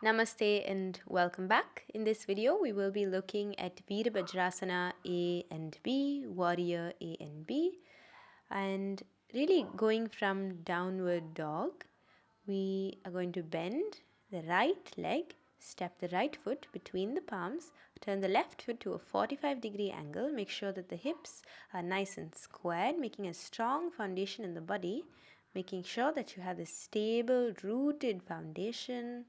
Namaste and welcome back. In this video, we will be looking at Virabhadrasana A and B, Warrior A and B, and really going from downward dog. We are going to bend the right leg, step the right foot between the palms, turn the left foot to a 45-degree angle. Make sure that the hips are nice and squared, making a strong foundation in the body, making sure that you have a stable, rooted foundation.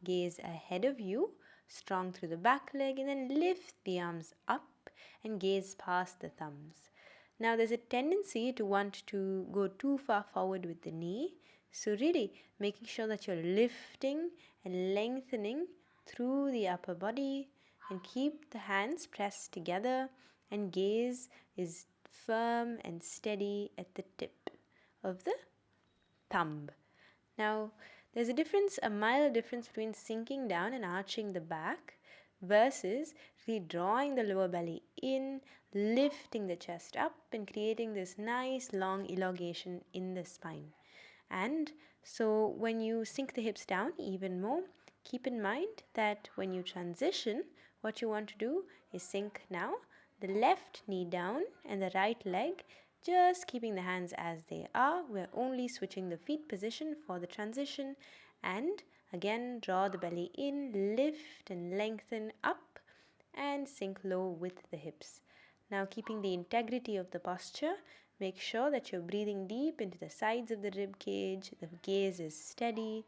Gaze ahead of you, strong through the back leg, and then lift the arms up and gaze past the thumbs. Now, there's a tendency to want to go too far forward with the knee. So, really making sure that you're lifting and lengthening through the upper body and keep the hands pressed together and gaze is firm and steady at the tip of the thumb. Now, there's a mild difference between sinking down and arching the back versus redrawing the lower belly in, lifting the chest up, and creating this nice long elongation in the spine. And so, when you sink the hips down even more, keep in mind that when you transition, what you want to do is sink now the left knee down and the right leg, just keeping the hands as they are. We're only switching the feet position for the transition. And again, draw the belly in, lift and lengthen up, and sink low with the hips. Now, keeping the integrity of the posture, make sure that you're breathing deep into the sides of the rib cage. The gaze is steady,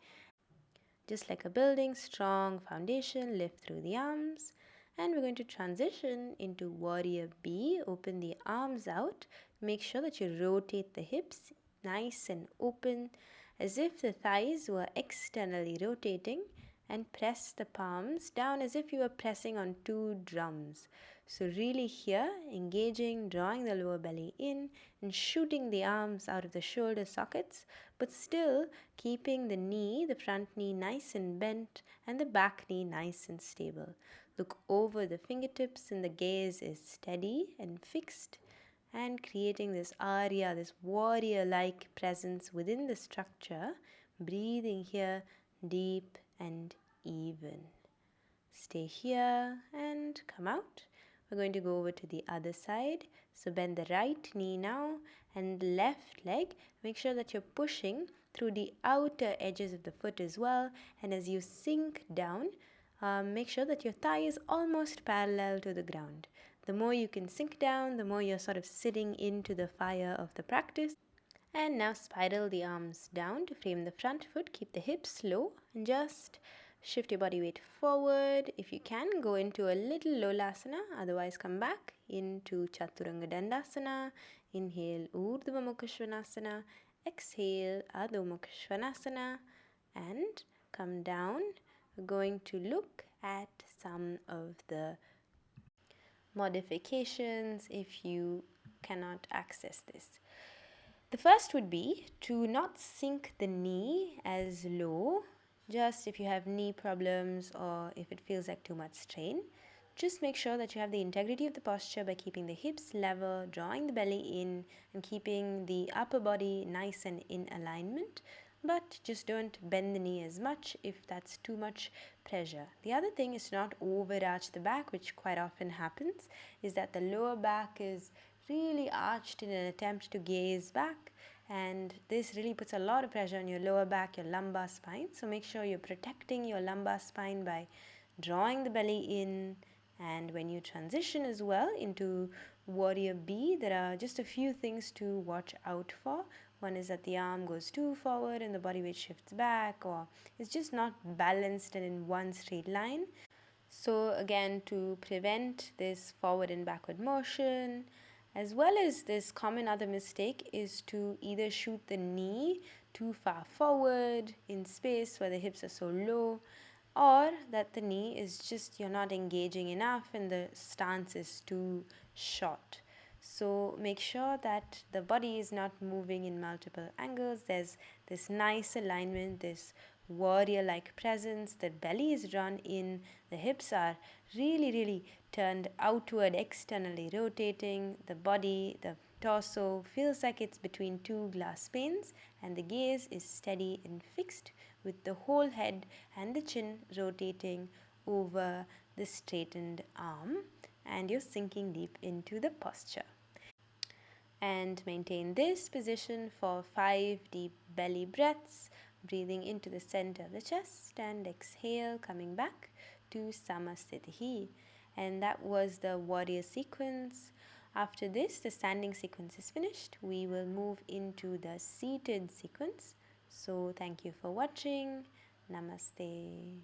just like a building, strong foundation. Lift through the arms. And we're going to transition into Warrior B. Open the arms out. Make sure that you rotate the hips nice and open as if the thighs were externally rotating, and press the palms down as if you were pressing on two drums. So, really here, engaging, drawing the lower belly in, and shooting the arms out of the shoulder sockets, but still keeping the knee, the front knee, nice and bent, and the back knee nice and stable. Look over the fingertips, and the gaze is steady and fixed, and creating this arya, this warrior like presence within the structure. Breathing here deep and even. Stay here and come out. We're going to go over to the other side. So bend the right knee now and left leg. Make sure that you're pushing through the outer edges of the foot as well. And as you sink down, make sure that your thigh is almost parallel to the ground. The more you can sink down, the more you're sort of sitting into the fire of the practice. And now spiral the arms down to frame the front foot. Keep the hips low and just shift your body weight forward. If you can, go into a little Lolasana. Otherwise, come back into Chaturanga Dandasana. Inhale, Urdhva Mukha Svanasana. Exhale, Adho Mukha Svanasana. And come down. We're going to look at some of the modifications if you cannot access this. The first would be to not sink the knee as low, just if you have knee problems or if it feels like too much strain. Just make sure that you have the integrity of the posture by keeping the hips level, drawing the belly in, and keeping the upper body nice and in alignment. But just don't bend the knee as much if that's too much pressure. The other thing is to not overarch the back, which quite often happens, is that the lower back is really arched in an attempt to gaze back, and this really puts a lot of pressure on your lower back, your lumbar spine. So make sure you're protecting your lumbar spine by drawing the belly in. And when you transition as well into Warrior B, there are just a few things to watch out for. One is that the arm goes too forward and the body weight shifts back, or it's just not balanced and in one straight line. So again, to prevent this forward and backward motion, as well as this common other mistake is to either shoot the knee too far forward in space where the hips are so low, or that the knee is just, you're not engaging enough and the stance is too short. So make sure that the body is not moving in multiple angles. There's this nice alignment, this warrior-like presence. The belly is drawn in, the hips are really turned outward, externally rotating. The body, the torso feels like it's between two glass panes, and the gaze is steady and fixed with the whole head and the chin rotating over the straightened arm, and you're sinking deep into the posture. And maintain this position for 5 deep belly breaths, breathing into the center of the chest and exhale, coming back to Samasthiti. And that was the warrior sequence. After this, the standing sequence is finished. We will move into the seated sequence. So, thank you for watching. Namaste.